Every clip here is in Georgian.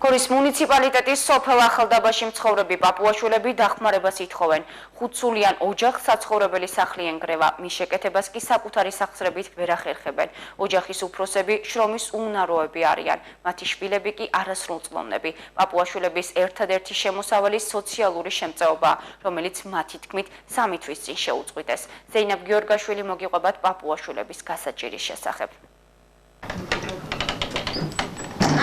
გორის მუნიციპალიტეტის სოფელ ახალდაბაში მცხოვრები პაპუაშვილები დახმარებას ითხოვენ. 5 სულიან ოჯახს საცხოვრებელი სახლი ენგრევა, მის შეკეთებას კი საკუთარი სახსრებით ვერ ახერხებენ. ოჯახის უფროსები შრომის უნაროები არიან, მათი შვილები კი არასრულწლოვნები. პაპუაშვილების ერთადერთი შემოსავალი სოციალური შემწეობაა, რომელიც მათი თქმით 3 თვის წინ შეუწყვიტეს. ზეინაბ გიორგაშვილი მოგიყვებათ პაპუაშვილების გასაჭირის შესახებ.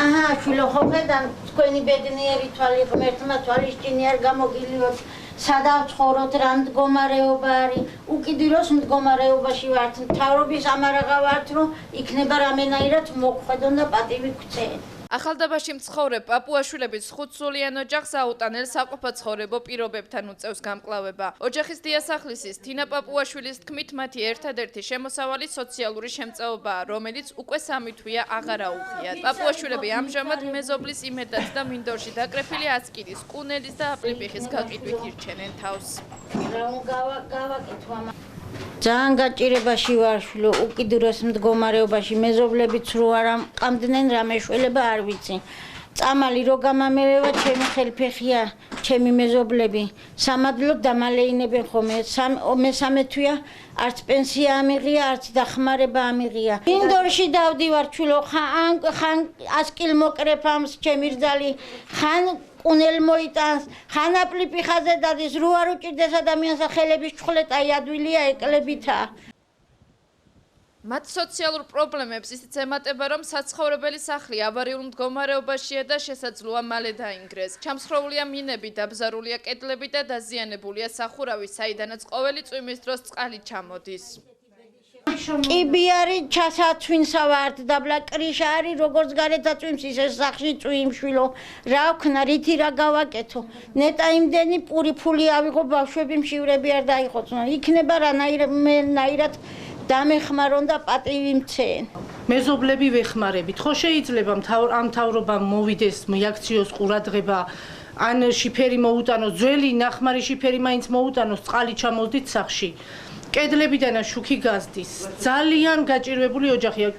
აჰა, შვილო, ხედავ, თქვენი ბედნიერი თვალი ღმერთმა თვალისჭინი არ გამოგილიოთ. სადავ ცხოვრობთ, რა მდგომარეობა არის, უკიდურეს მდგომარეობაში ვართ, მთავრობის ამარაღა ვართ, რომ იქნება რამენაირად მოგხვედონ და პატივი გქცენ. ახალდაბაში მცხოვრებ პაპუაშვილების 5 სულიან ოჯახს აუტანელ საყოფაცხოვრებო პირობებთან უწევს გამკლავება. ოჯახის დიასახლისის თინა პაპუაშვილის თქმით, მათი ერთადერთი შემოსავალი სოციალური შემწეობაა, რომელიც უკვე 3 თვეა აღარ აუღიათ. პაპუაშვილები ამჟამად მეზობლის იმედად და მინდორში დაკრეფილი აცკირის, კუნელის და აპლიპიხის გაყიდვით ირჩენენ თავს. ძალიან გაჭირებაში ვარ, შვილო, უკიდურეს მდგომარეობაში, მეზობლებიც რო არ ამყამდნენ, რა მეშველება არ ვიცი. წამალი რო გამამერევა, ჩემი ხელფეხია, ჩემი მეზობლები, სამადლოდ დამალეინებენ ხოლმე. მესამე თვეა, არც პენსია ამიღია, არც დახმარება ამიღია. მინდორში დავდივარ, შვილო, ხან ასკილ მოკრეფამს ჩემი რძალი, ხან კუნელ მოიტანს, ხან აპლიპიხაზე დადის, რო არ უჭირდეს ადამიანს ხელების ჩხლეტა ადვილია ეკლებითა. მათ სოციალურ პრობლემებს ისიც ემატება, რომ საცხოვრებელი სახლი ავარიულ მდგომარეობაშია და შესაძლოა მალე დაინგრეს. ჩამსხვრეულია მინები, დაბზარულია კედლები და დაზიანებულია სახურავი, საიდანაც ყოველი წვიმის დროს წყალი ჩამოდის. კიბი არის, ჩასაცვინსა ვართ, დაბლა კრიშა არის, როგორც გარეთ აწვიმს, ისე სახლში წვიმს, შვილო. რა ვქნა, რითი რა გავაკეთო? ნეტა იმდენი პური ფული ავიღო, ბავშვები მშივრები არ დაიხოცნო. იქნება რანაირად დამეხმარონ და პატივი მცენ. მეზობლები ვეხმარებით. ხო შეიძლება ამ მთავრობამ მოვიდეს მიაქციოს ყურადღება, ან შიფერი მოუტანოს, ძველი ნახმარი შიფერი მაინც მოუტანოს, წყალი ჩამოვდით სახლში. კედლებიდან შუქი გაზდის. ძალიან გაჭირვებული ოჯახია.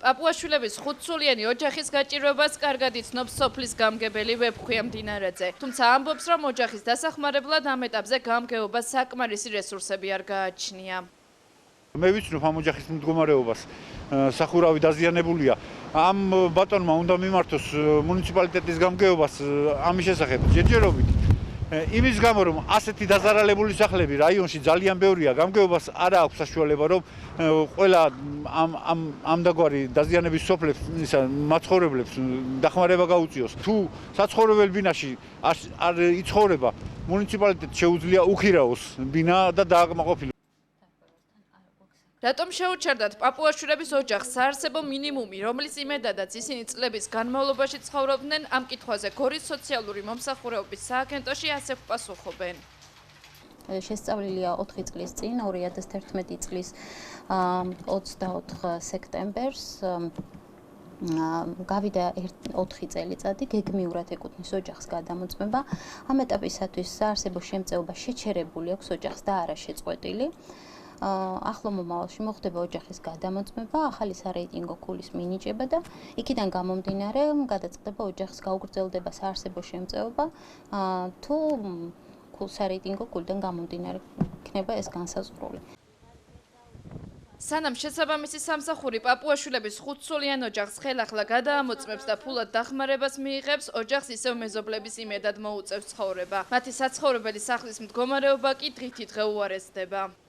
პაპუაშვილების 5 სულიანი ოჯახის გაჭირვებას კარგად იცნობს სოფლის გამგებელი ვეფხვია მდინარეძე. თუმცა ამბობს, რომ ოჯახის დასახმარებლად ამ ეტაპზე გამგეობას საკმარისი რესურსები არ გააჩნია. მე ვიცნობ ამ ოჯახის მდგომარეობას, სახურავი დაზიანებულია. ამ ბატონმა უნდა მიმართოს მუნიციპალიტეტის გამგეობას ამის შესახებ ჯერჯერობით. იმის გამო, რომ ასეთი დაზარალებული სახლები რაიონში ძალიან ბევრია, გამგეობას არ აქვს საშუალება, რომ ყველა ამდაგვარი დაზიანების სოფლებს, მაცხოვრებლებს დახმარება გაუწიოს. თუ საცხოვრებელ ბინაში არ იცხოვრება, მუნიციპალიტეტს შეუძლია უქირაოს ბინა და დააკმაყოფილოს. რატომ შეუჩერდათ პაპუაშვილების ოჯახს საარსებო მინიმუმი, რომლის იმედადაც ისინი წლების განმავლობაში ცხოვრობდნენ, ამ კითხვაზე გორის სოციალური მომსახურეობის სააგენტოში ასე ვპასუხობენ. შესწავლილია 4 წლის წინ, 2011 წლის 24 სექტემბერს გავიდა 4 წელიწადი, გეგმიურად ეკუთვნის ოჯახს გადამოწმება. ამ ეტაპისათვის საარსებო შემწეობა შეჩერებული აქვს ოჯახს და არა შეწყვეტილი. ახლო მომავალში მოხდება ოჯახის გადამოწმება, ახალი სარეიტინგო ქულის მინიჭება და იქიდან გამომდინარე გადაწყდება ოჯახს გაუგრძელდება საარსებო შემწეობა, თუ სარეიტინგო ქულიდან გამომდინარე იქნება ეს განსაზღვრული. სანამ შესაბამისი სამსახური პაპუაშვილების 5 სულიან ოჯახს ხელახლა გადაამოწმებს და ფულად დახმარებას მიიღებს, ოჯახს ისევ მეზობლების იმედად მოუწევს ცხოვრება. მათი საცხოვრებელი სახლის მდგომარეობა კი დღითიდღე უარესდება.